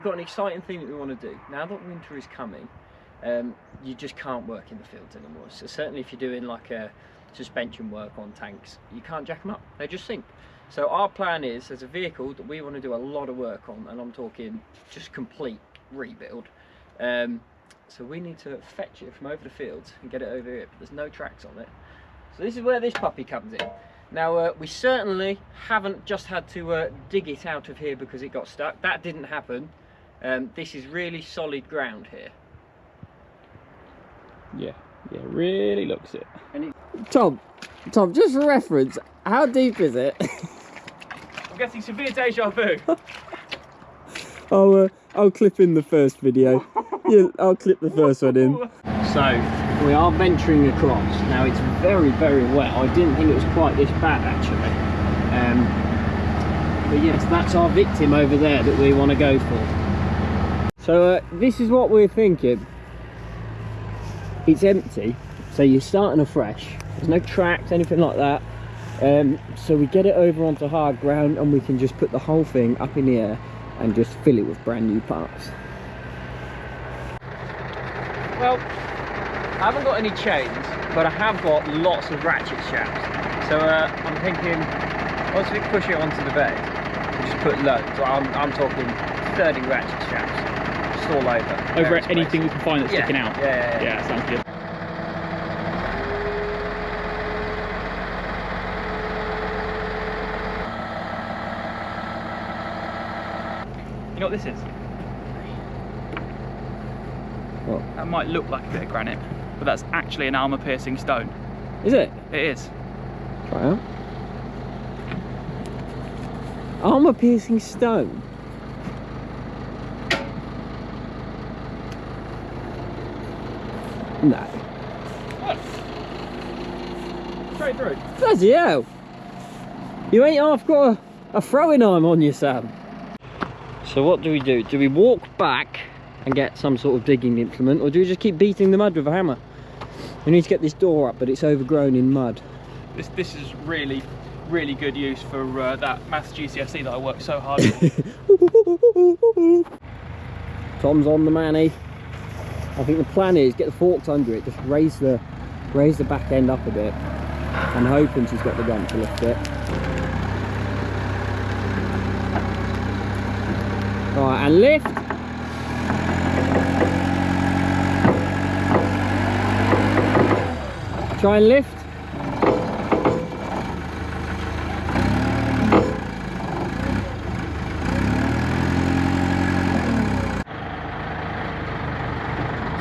We've got an exciting thing that we want to do. Now that winter is coming, you just can't work in the fields anymore. So certainly if you're doing like a suspension work on tanks, you can't jack them up, they just sink. So our plan is, there's a vehicle that we want to do a lot of work on, and I'm talking just complete rebuild. So we need to fetch it from over the fields and get it over here, but there's no tracks on it. So this is where this puppy comes in. Now we certainly haven't just had to dig it out of here because it got stuck. That didn't happen. This is really solid ground here. Yeah, really looks it. And Tom, just for reference, how deep is it? I'm getting severe deja vu. I'll clip in the first video. Yeah, I'll clip the first one in. So we are venturing across. Now it's very, very wet. I didn't think it was quite this bad actually. But yes, that's our victim over there that we want to go for. So this is what we're thinking. It's empty, so you're starting afresh. There's no tracks, anything like that. So we get it over onto hard ground and we can just put the whole thing up in the air and just fill it with brand new parts. Well, I haven't got any chains, but I have got lots of ratchet shafts. So I'm thinking, once we push it onto the bed, we just put loads. I'm talking 30 ratchet shafts. All over anything we can find that's sticking out. Yeah, sounds good. You know what this is? What? That might look like a bit of granite, but that's actually an armour-piercing stone. Is it? It is. Try out. Armour-piercing stone. No. What? Straight through. Bloody hell. You ain't half got a throwing arm on you, Sam. So what do? Do we walk back and get some sort of digging implement, or do we just keep beating the mud with a hammer? We need to get this door up, but it's overgrown in mud. This is really good use for that maths GCSE that I worked so hard on. Tom's on the manny. I think the plan is get the forks under it, just raise the back end up a bit. I'm hoping she's got the gun to lift it. Alright, and lift. Try and lift.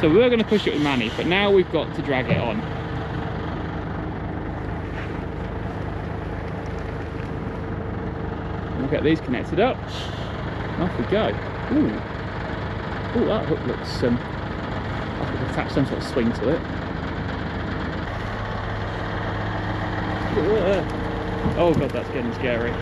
So we were going to push it with Manny, but now we've got to drag it on. We'll get these connected up. Off we go. Ooh, that hook looks I could attach some sort of swing to it. Oh god, that's getting scary.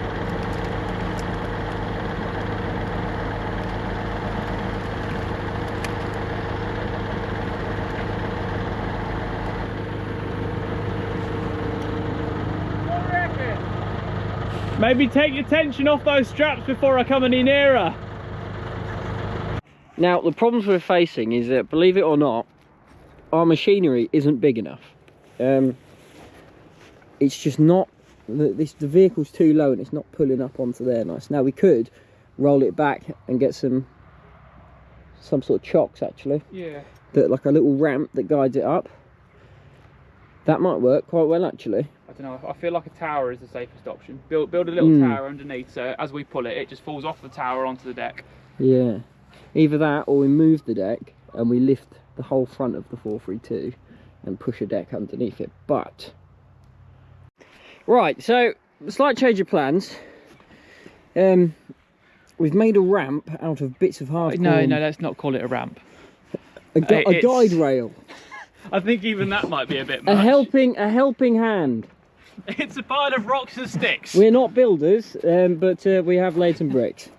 Maybe take your tension off those straps before I come any nearer. Now, the problems we're facing is that, believe it or not, our machinery isn't big enough. It's just not, the vehicle's too low and it's not pulling up onto there nice. Now, we could roll it back and get some sort of chocks, actually. Yeah. That, like a little ramp that guides it up. That might work quite well, actually. I don't know, I feel like a tower is the safest option. Build a little tower underneath, so as we pull it, it just falls off the tower onto the deck. Yeah. Either that, or we move the deck and we lift the whole front of the 432 and push a deck underneath it. But right, so slight change of plans. We've made a ramp out of bits of hardcore. No, let's not call it a ramp. A guide rail. I think even that might be a bit much. A helping hand. It's a pile of rocks and sticks. We're not builders, but we have laid some bricks.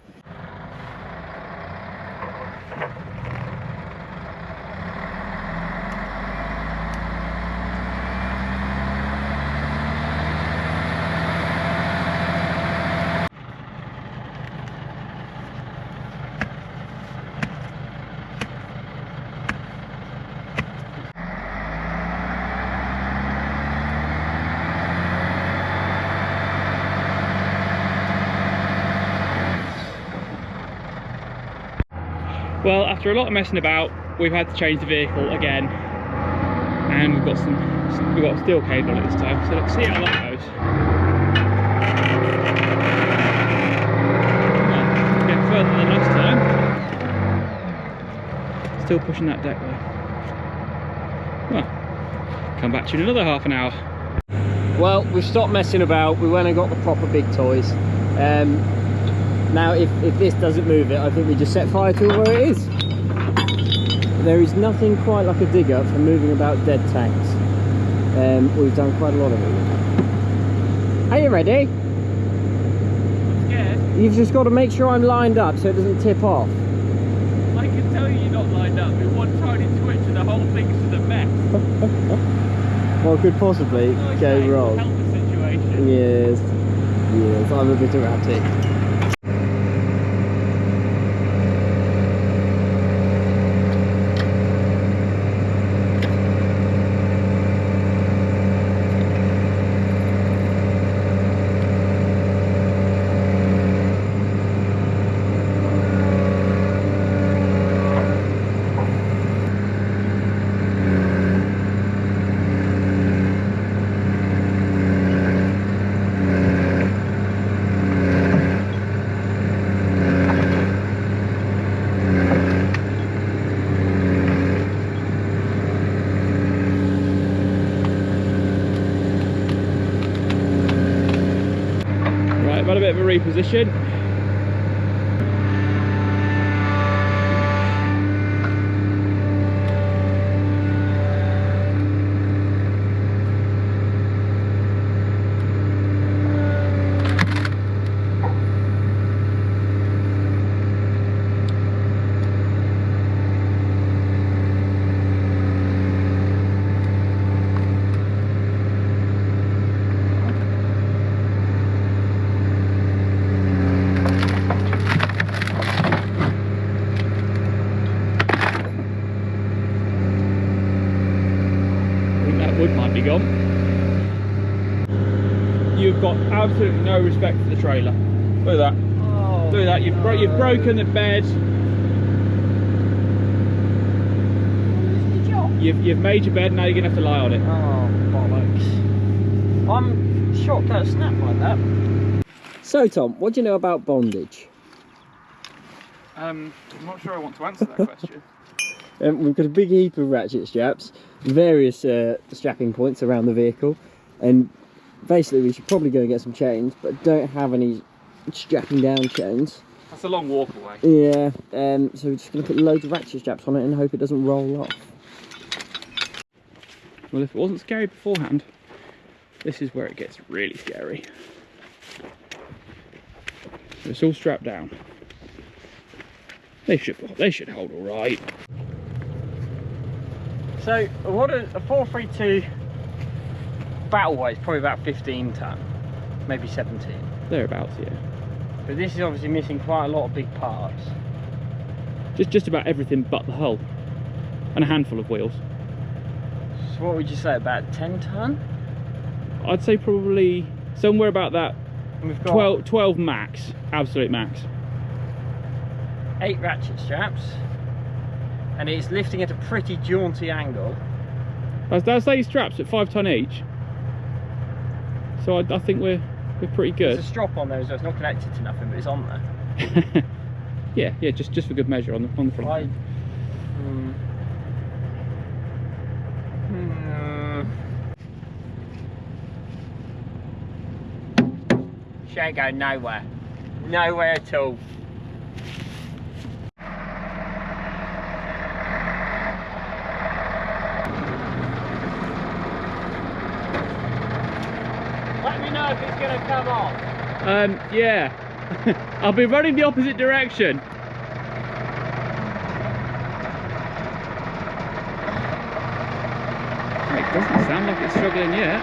Well, after a lot of messing about, we've had to change the vehicle again, and we've got steel cable on it this time. So let's see how that goes. Well, getting further than last time. Still pushing that deck though. Well, come back to you in another half an hour. Well, we've stopped messing about. We went and got the proper big toys. Now, if this doesn't move it, I think we just set fire to it where it is. There is nothing quite like a digger for moving about dead tanks. We've done quite a lot of it. Are you ready? I'm scared. You've just got to make sure I'm lined up so it doesn't tip off. I can tell you you're not lined up. With one tiny twitch and the whole thing's just a mess. What could possibly go wrong? Help the situation. Yes, yes, I'm a bit erratic. Had a bit of a reposition. Wood might be gone. You've got absolutely no respect for the trailer. Look at that. Oh, Look at that. You've broken the bed. You've made your bed. Now you're gonna have to lie on it. Oh, bollocks. I'm shocked that it snapped like that. So, Tom, what do you know about bondage? I'm not sure I want to answer that question. We've got a big heap of ratchet straps, various strapping points around the vehicle, and basically we should probably go and get some chains, but don't have any strapping down chains. That's a long walk away. Yeah, so we're just going to put loads of ratchet straps on it and hope it doesn't roll off. Well, if it wasn't scary beforehand, this is where it gets really scary. It's all strapped down. They should hold all right. So what a 432 battle weight is probably about 15 ton, maybe 17. Thereabouts, yeah. But this is obviously missing quite a lot of big parts. Just about everything but the hull, and a handful of wheels. So what would you say, about 10 ton? I'd say probably somewhere about that. And we've got 12 max, absolute max. 8 ratchet straps, and it's lifting at a pretty jaunty angle. That's 8 straps at 5 ton each. So I think we're pretty good. There's a strop on there as well. It's not connected to nothing, but it's on there. yeah, just for good measure on the front. She ain't going nowhere. Nowhere at all. Let me know if it's going to come off. Yeah. I'll be running the opposite direction. It doesn't sound like it's struggling yet.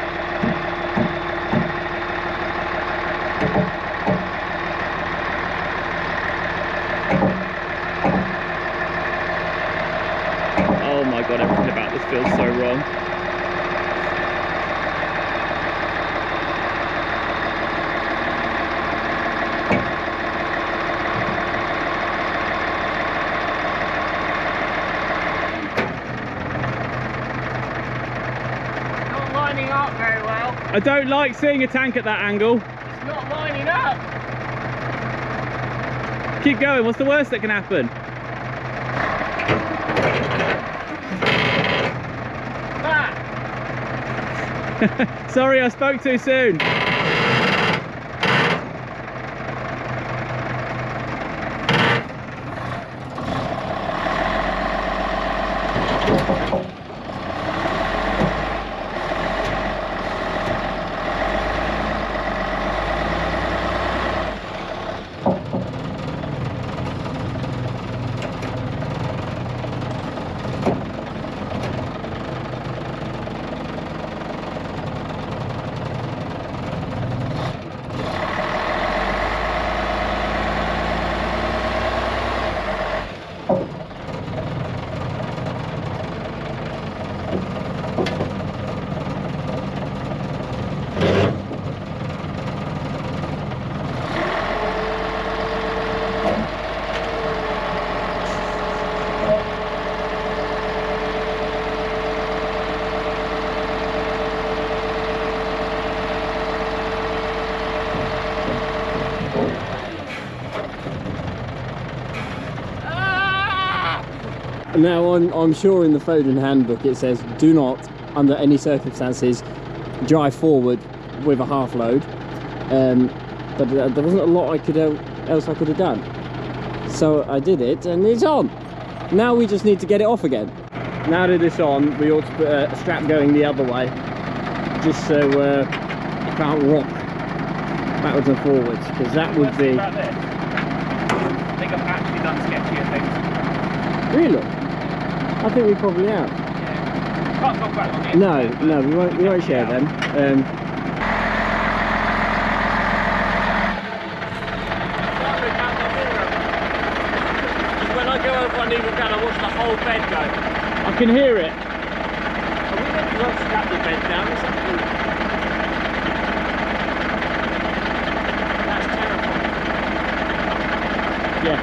Oh my god, everything about this feels so wrong. I don't like seeing a tank at that angle. It's not lining up. Keep going, what's the worst that can happen? Ah. Sorry, I spoke too soon. Now, I'm sure in the Foden handbook it says do not, under any circumstances, drive forward with a half load. But there wasn't a lot else I could have done. So I did it, and it's on. Now we just need to get it off again. Now that it's on, we ought to put a strap going the other way, just so it can't rock backwards and forwards, because that would be... I think I've actually done sketchier things. Really? I think we probably have. Yeah. Can't talk about it on the No, we won't share them. When I go over on Eagle Gun, I watch the whole bed go. I can hear it. Are we going to not strap the bed down or something? That's terrifying. Yeah.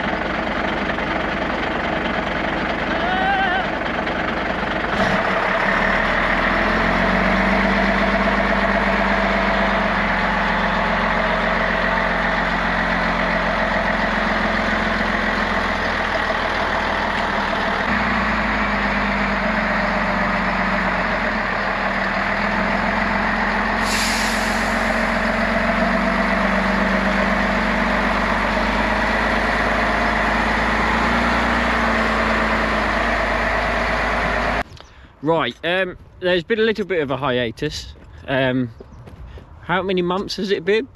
Right, there's been a little bit of a hiatus. How many months has it been?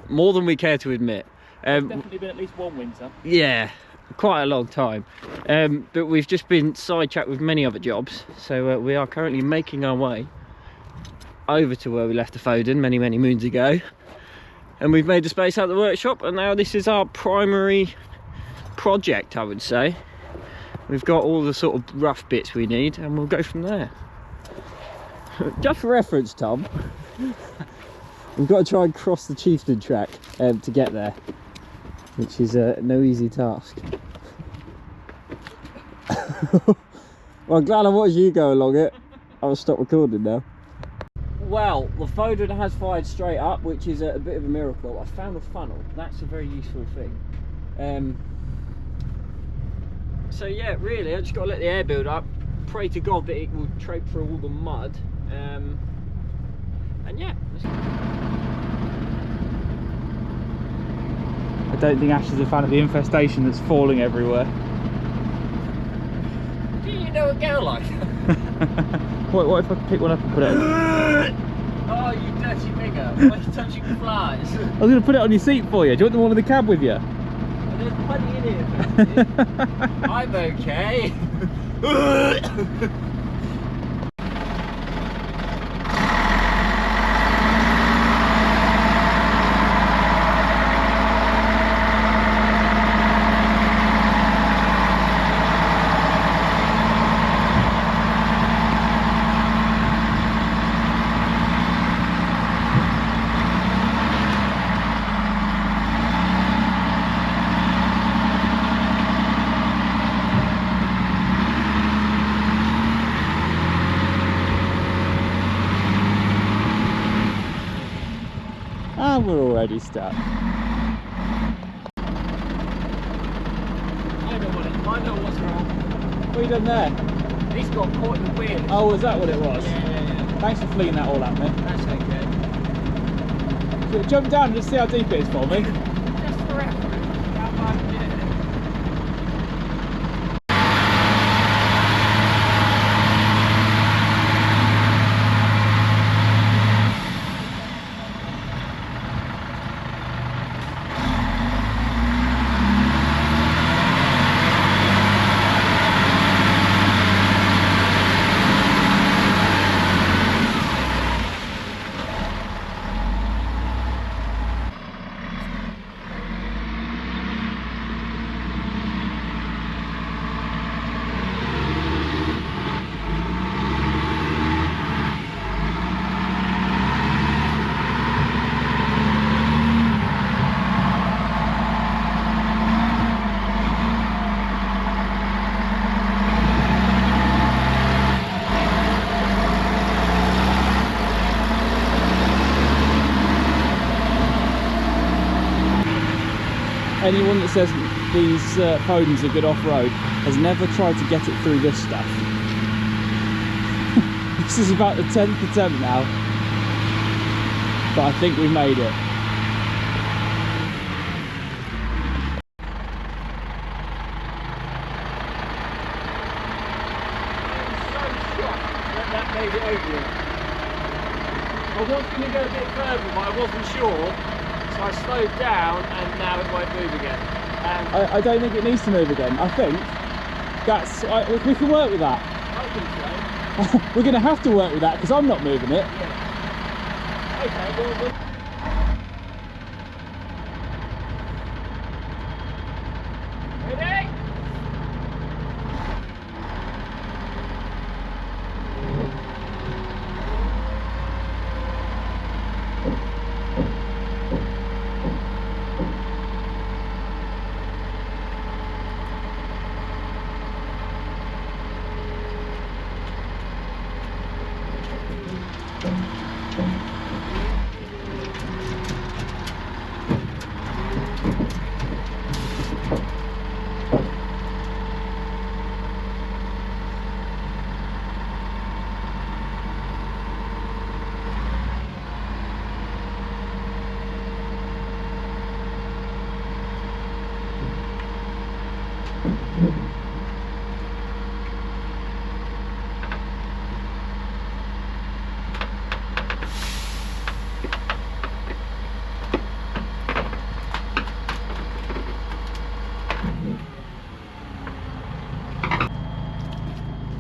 More than we care to admit. Definitely been at least one winter. Yeah, quite a long time. But we've just been sidetracked with many other jobs, so we are currently making our way over to where we left the Foden many moons ago, and we've made the space out of the workshop, and now this is our primary project, I would say. We've got all the sort of rough bits we need, and we'll go from there. Just for reference, Tom, we've got to try and cross the Chieftain track to get there, which is no easy task. Well, I'm glad I watched you go along it. I'll stop recording now. Well, the Foden has fired straight up, which is a bit of a miracle. I found a funnel. That's a very useful thing. So yeah, really, I just got to let the air build up, pray to God that it will trape through all the mud, and yeah. I don't think Ash is a fan of the infestation that's falling everywhere. Do you know a girl like that? What if I pick one up and put it on? Oh, you dirty nigger. Why are you touching flies? I was going to put it on your seat for you. Do you want the one in the cab with you? There's plenty in here. I'm okay. and we're already stuck. I know what's wrong. What have you done there? He's got caught in the wheel. Oh, was that what it was? Yeah. Thanks for flinging that all at me. That's okay. So jump down and just see how deep it is for me. Just for effort. Anyone that says these phones are good off-road has never tried to get it through this stuff. This is about the 10th attempt now, but I think we made it. That made it over. I was going to go a bit further, but I wasn't sure, so I slowed down, and now it won't move again. I don't think it needs to move again. I think that's we can work with that. I think so. We're going to have to work with that because I'm not moving it. Yeah. Okay, well. Ready?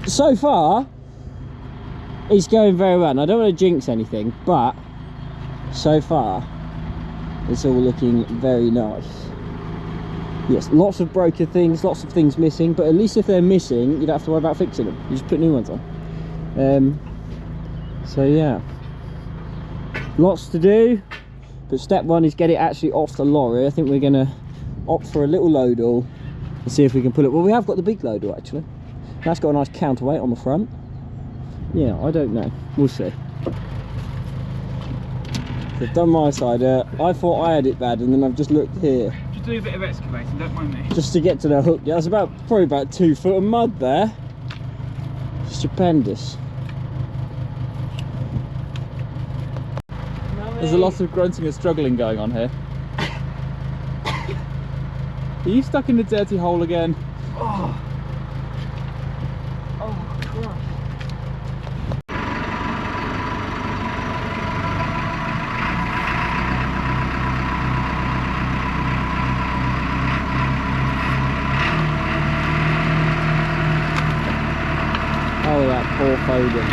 So far, it's going very well. And I don't want to jinx anything, but so far, it's all looking very nice. Yes, lots of broken things, lots of things missing, but at least if they're missing, you don't have to worry about fixing them. You just put new ones on. So yeah, lots to do, but step one is get it actually off the lorry. I think we're gonna opt for a little load-all and see if we can pull it. Well, we have got the big load-all actually. That's got a nice counterweight on the front. Yeah, I don't know. We'll see. So I've done my side. I thought I had it bad, and then I've just looked here. Just do a bit of excavating, don't mind me. Just to get to the hook. Yeah, that's probably about 2 foot of mud there. Stupendous. There's a lot of grunting and struggling going on here. Are you stuck in the dirty hole again? Oh. Oh, Christ. Oh, that poor Foden.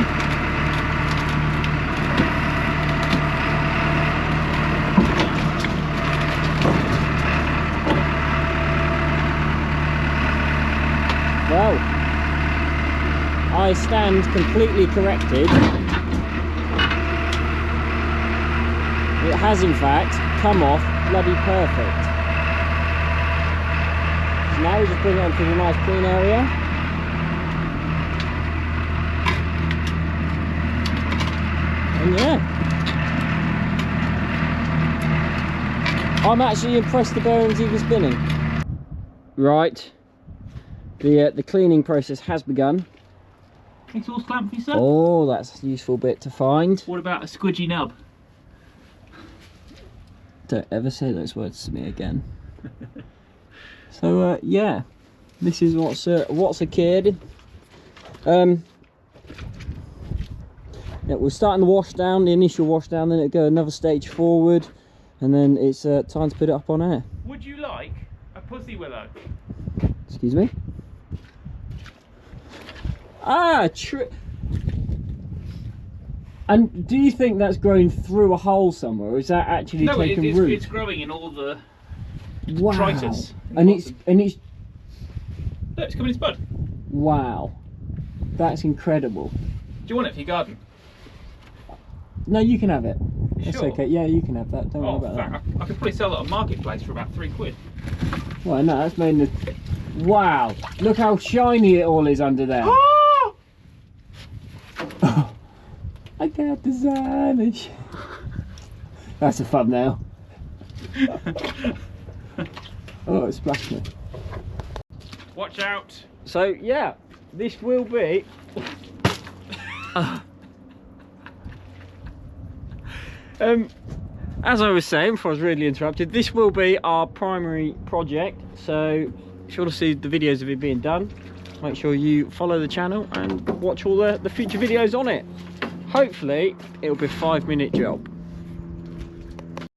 Well, I stand completely corrected. It has in fact come off bloody perfect. So now we just bring it onto the nice clean area. And yeah. I'm actually impressed the bearing's even spinning. Right, the cleaning process has begun. Exhaust clamp for yourself? Oh, that's a useful bit to find. What about a squidgy nub? Don't ever say those words to me again. So yeah, this is what's occurred. Yeah, we're starting the wash down, the initial wash down, then it'll go another stage forward, and then it's time to put it up on air. Would you like a pussy willow? Excuse me? Ah, and do you think that's growing through a hole somewhere, or is that actually taking root? It's growing in all the wow. detritus. And it's look, it's coming in bud. Wow, that's incredible. Do you want it for your garden? No, you can have it. That's Sure. okay. Yeah, you can have that. Don't worry about that. I could probably sell it on Marketplace for about £3. Well, no, that's made wow, look how shiny it all is under there. I can't design it. That's a thumbnail. Oh, it splashed me. Watch out. So yeah, this will be as I was saying before I was really interrupted, this will be our primary project, so be sure to see the videos of it being done. Make sure you follow the channel and watch all the future videos on it. Hopefully it'll be a 5-minute job.